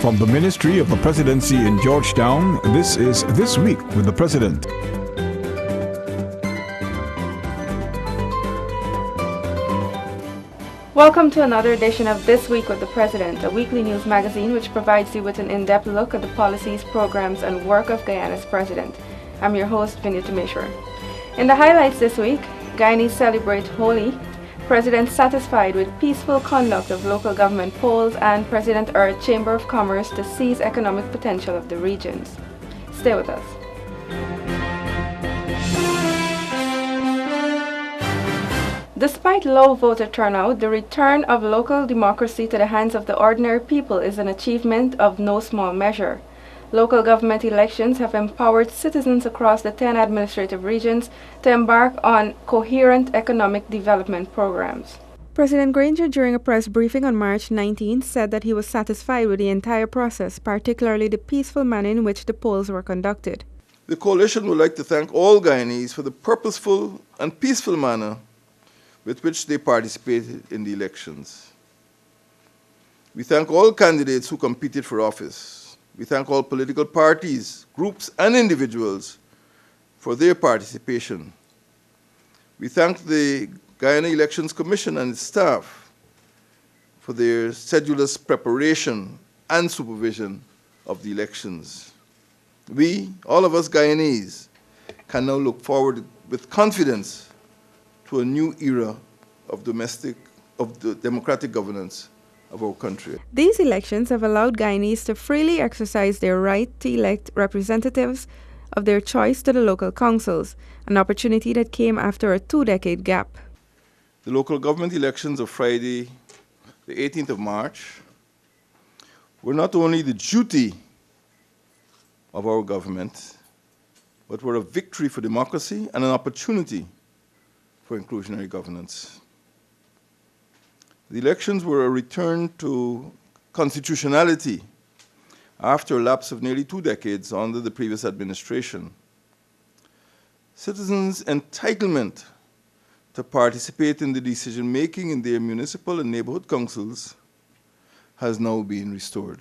From the Ministry of the Presidency in Georgetown, this is This Week with the President. Welcome to another edition of This Week with the President, a weekly news magazine which provides you with an in-depth look at the policies, programs, and work of Guyana's President. I'm your host, Vinita Mishra. In the highlights this week, Guyanese celebrate Holi, President satisfied with peaceful conduct of local government polls, and President urged Chamber of Commerce to seize economic potential of the regions. Stay with us. Despite low voter turnout, the return of local democracy to the hands of the ordinary people is an achievement of no small measure. Local government elections have empowered citizens across the 10 administrative regions to embark on coherent economic development programs. President Granger, during a press briefing on March 19, said that he was satisfied with the entire process, particularly the peaceful manner in which the polls were conducted. The coalition would like to thank all Guyanese for the purposeful and peaceful manner with which they participated in the elections. We thank all candidates who competed for office. We thank all political parties, groups, and individuals for their participation. We thank the Guyana Elections Commission and its staff for their sedulous preparation and supervision of the elections. We, all of us Guyanese, can now look forward with confidence to a new era of the democratic governance of our country. These elections have allowed Guyanese to freely exercise their right to elect representatives of their choice to the local councils, an opportunity that came after a 2-decade gap. The local government elections of Friday, the 18th of March, were not only the duty of our government, but were a victory for democracy and an opportunity for inclusionary governance. The elections were a return to constitutionality after a lapse of nearly 2 decades under the previous administration. Citizens' entitlement to participate in the decision-making in their municipal and neighborhood councils has now been restored.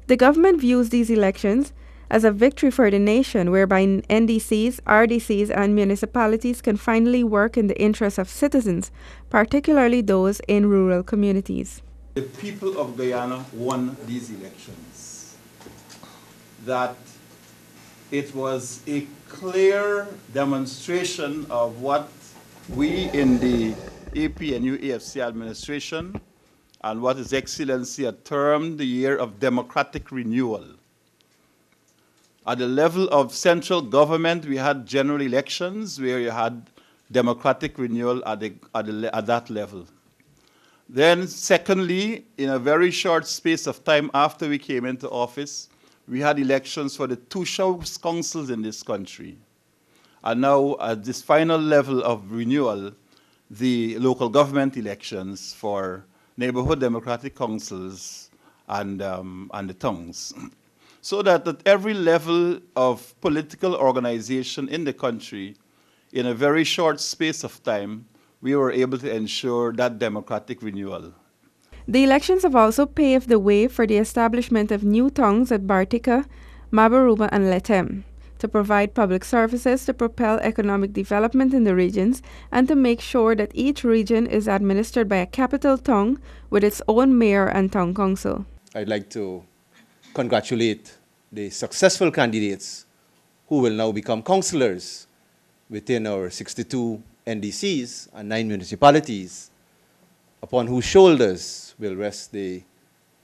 The government views these elections as a victory for the nation, whereby NDCs, RDCs, and municipalities can finally work in the interests of citizens, particularly those in rural communities. The people of Guyana won these elections. That it was a clear demonstration of what we in the APNU AFC administration and what His Excellency had termed the year of democratic renewal. At the level of central government, we had general elections where you had democratic renewal at that level. Then secondly, in a very short space of time after we came into office, we had elections for the 2 house councils in this country. And now at this final level of renewal, the local government elections for neighborhood democratic councils and the towns. So that at every level of political organization in the country, in a very short space of time, we were able to ensure that democratic renewal. The elections have also paved the way for the establishment of new tongues at Bartica, Mabaruba, and Letem, to provide public services to propel economic development in the regions and to make sure that each region is administered by a capital tongue with its own mayor and town council. I'd like to congratulate the successful candidates who will now become councillors within our 62 NDCs and 9 municipalities, upon whose shoulders will rest the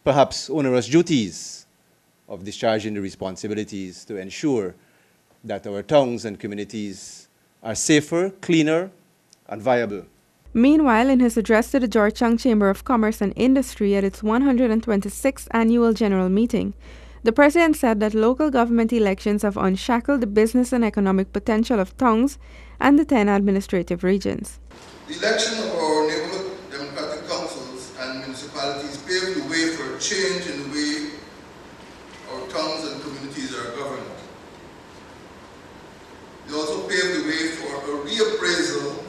perhaps onerous duties of discharging the responsibilities to ensure that our towns and communities are safer, cleaner, and viable. Meanwhile, in his address to the Georgetown Chamber of Commerce and Industry at its 126th annual general meeting, The president said that local government elections have unshackled the business and economic potential of tongues and the 10 administrative regions. The election of our neighborhood democratic councils and municipalities paved the way for a change in the way our towns and communities are governed. They also paved the way for a reappraisal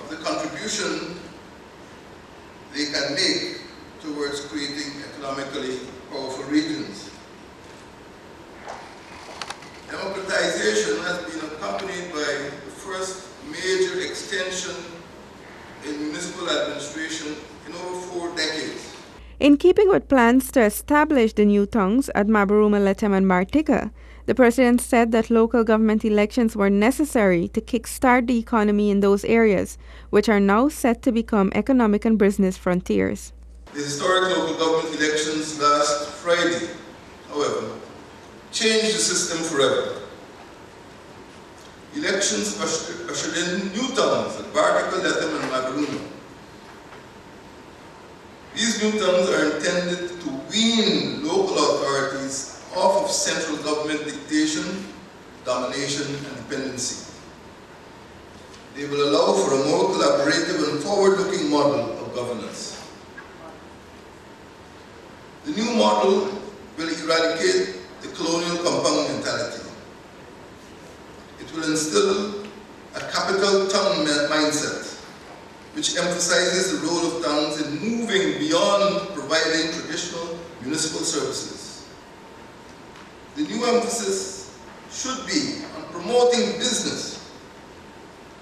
of the contribution they can make towards creating economically powerful regions. Democratization has been accompanied by the first major extension in municipal administration in over 4 decades. In keeping with plans to establish the new tongues at Mabaruma, Letem, and Martika, the president said that local government elections were necessary to kickstart the economy in those areas, which are now set to become economic and business frontiers. The historic local government elections last Friday, however, changed the system forever. Elections ushered in new towns at Martika, Letem, and Mabaruma. These new towns are intended to wean local authorities off of central government dictation, domination, and dependency. They will allow for a more collaborative and forward-looking model of governance. The new model will eradicate the colonial compound mentality. It will instill a capital town mindset, which emphasizes the role of towns in moving beyond providing traditional municipal services. The new emphasis should be on promoting business,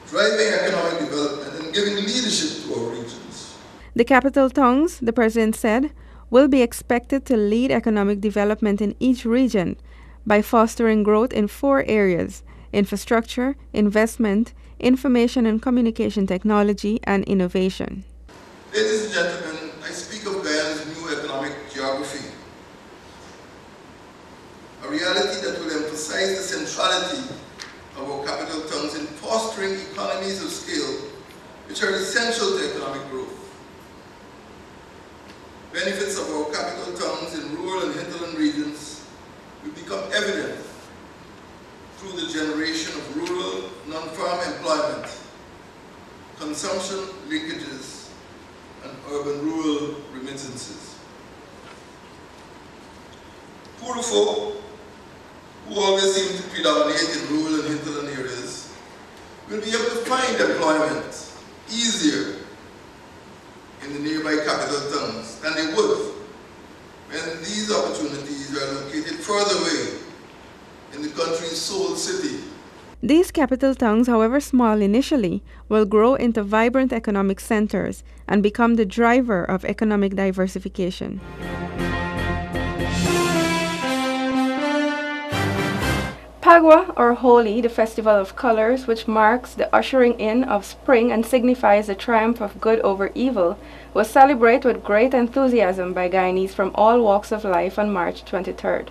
driving economic development, and giving leadership to our regions. The capital towns, the president said, will be expected to lead economic development in each region by fostering growth in 4 areas: infrastructure, investment, information and communication technology, and innovation. Ladies and gentlemen, I speak of Guyana's new economic geography, a reality that will emphasize the centrality of our capital towns in fostering economies of scale, which are essential to economic growth. Benefits of our capital towns in rural and hinterland regions will become evident through the generation of rural, non-farm employment, consumption linkages, and urban-rural remittances. Poor folk, who always seem to predominate in rural and hinterland areas, will be able to find employment easier in the nearby capital towns than they would when these opportunities are located further away in the country's sole city. These capital towns, however small initially, will grow into vibrant economic centers and become the driver of economic diversification. Pagwa, or Holi, the festival of colors, which marks the ushering in of spring and signifies the triumph of good over evil, was celebrated with great enthusiasm by Guyanese from all walks of life on March 23rd.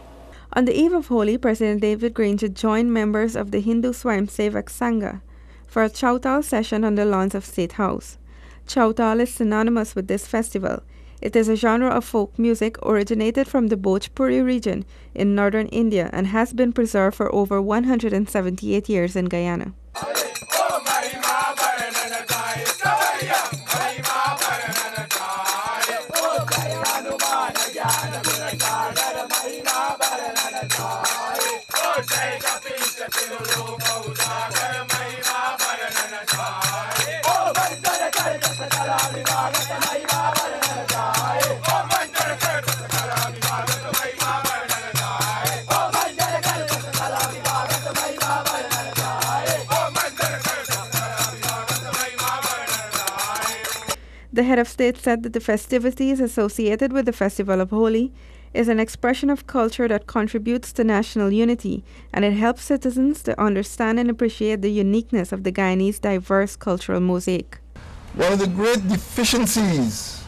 On the eve of Holi, President David Granger joined members of the Hindu Swayamsevak Sangha for a Chowtal session on the lawns of State House. Chowtal is synonymous with this festival. It is a genre of folk music originated from the Bhojpuri region in northern India and has been preserved for over 178 years in Guyana. The head of state said that the festivities associated with the Festival of Holi is an expression of culture that contributes to national unity, and it helps citizens to understand and appreciate the uniqueness of the Guyanese diverse cultural mosaic. One of the great deficiencies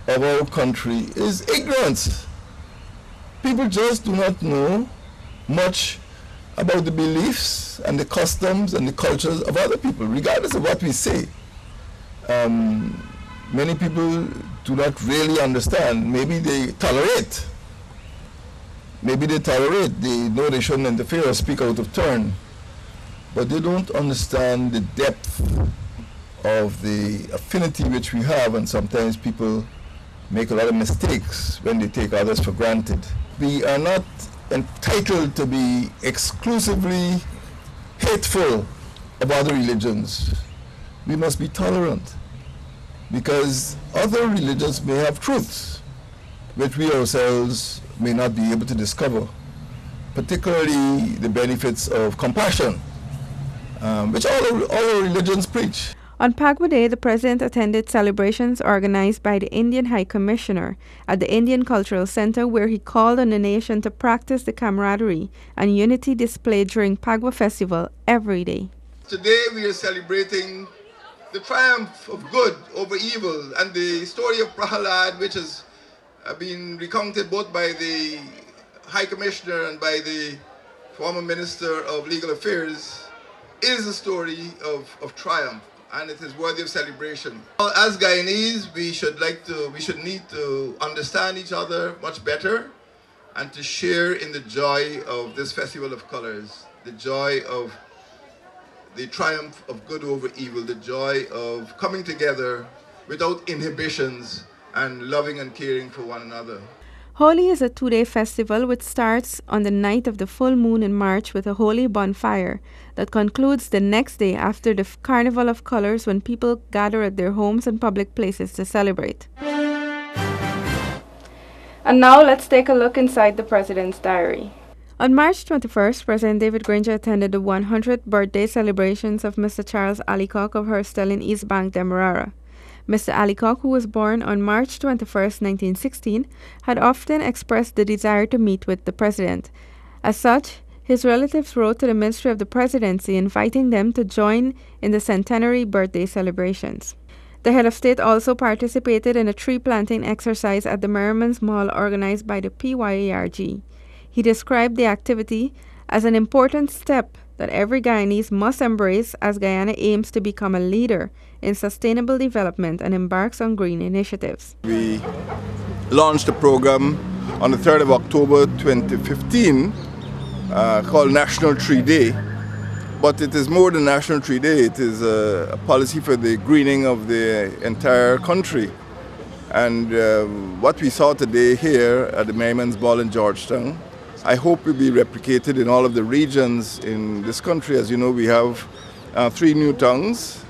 of our country is ignorance. People just do not know much about the beliefs and the customs and the cultures of other people, regardless of what we say. Many people do not really understand. Maybe they tolerate maybe they tolerate, they know they shouldn't interfere or speak out of turn, but they don't understand the depth of the affinity which we have, and sometimes people make a lot of mistakes when they take others for granted. We are not entitled to be exclusively hateful of other religions. We must be tolerant, because other religions may have truths which we ourselves may not be able to discover, particularly the benefits of compassion, which all religions preach. On Pagwa Day, the President attended celebrations organized by the Indian High Commissioner at the Indian Cultural Center, where he called on the nation to practice the camaraderie and unity displayed during Pagwa Festival every day. Today we are celebrating the triumph of good over evil, and the story of Prahalad, which has been recounted both by the High Commissioner and by the former Minister of Legal Affairs, is a story of triumph, and it is worthy of celebration. As Guyanese, we should need to understand each other much better and to share in the joy of this Festival of Colors, the joy of the triumph of good over evil, the joy of coming together without inhibitions and loving and caring for one another. Holi is a two-day festival which starts on the night of the full moon in March with a holy bonfire that concludes the next day after the Carnival of Colors, when people gather at their homes and public places to celebrate. And now let's take a look inside the President's diary. On March 21st, President David Granger attended the 100th birthday celebrations of Mr. Charles Alicock of Herstal in East Bank, Demerara. Mr. Alicock, who was born on March 21, 1916, had often expressed the desire to meet with the President. As such, his relatives wrote to the Ministry of the Presidency inviting them to join in the centenary birthday celebrations. The head of state also participated in a tree planting exercise at the Merriman's Mall organized by the PYARG. He described the activity as an important step that every Guyanese must embrace as Guyana aims to become a leader in sustainable development and embarks on green initiatives. We launched a program on the 3rd of October 2015 called National Tree Day. But it is more than National Tree Day. It is a policy for the greening of the entire country. And what we saw today here at the Merriman's Ball in Georgetown, I hope will be replicated in all of the regions in this country. As you know, we have 3 new tongues,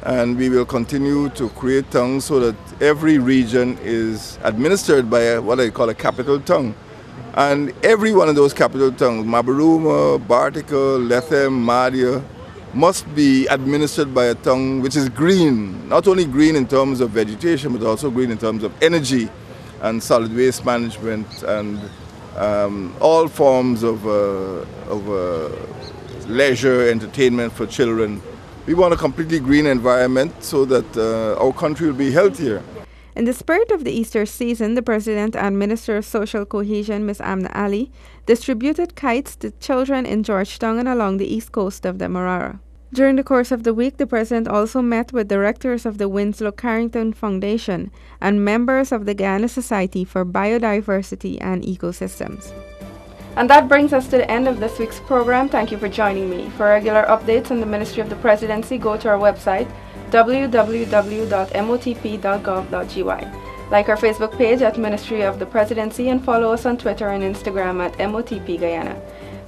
and we will continue to create tongues so that every region is administered by what I call a capital tongue. And every one of those capital tongues, Mabaruma, Bartica, Lethem, Madhya, must be administered by a tongue which is green, not only green in terms of vegetation, but also green in terms of energy and solid waste management and all forms of leisure, entertainment for children. We want a completely green environment so that our country will be healthier. In the spirit of the Easter season, the President and Minister of Social Cohesion, Ms. Amna Ali, distributed kites to children in Georgetown and along the east coast of Demerara. During the course of the week, the President also met with directors of the Winslow Carrington Foundation and members of the Guyana Society for Biodiversity and Ecosystems. And that brings us to the end of this week's program. Thank you for joining me. For regular updates on the Ministry of the Presidency, go to our website, www.motp.gov.gy. Like our Facebook page at Ministry of the Presidency and follow us on Twitter and Instagram at MOTP Guyana.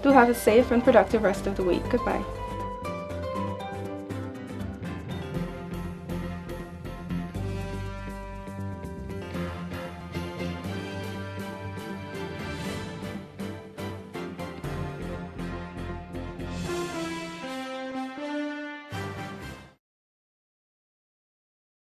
Do have a safe and productive rest of the week. Goodbye.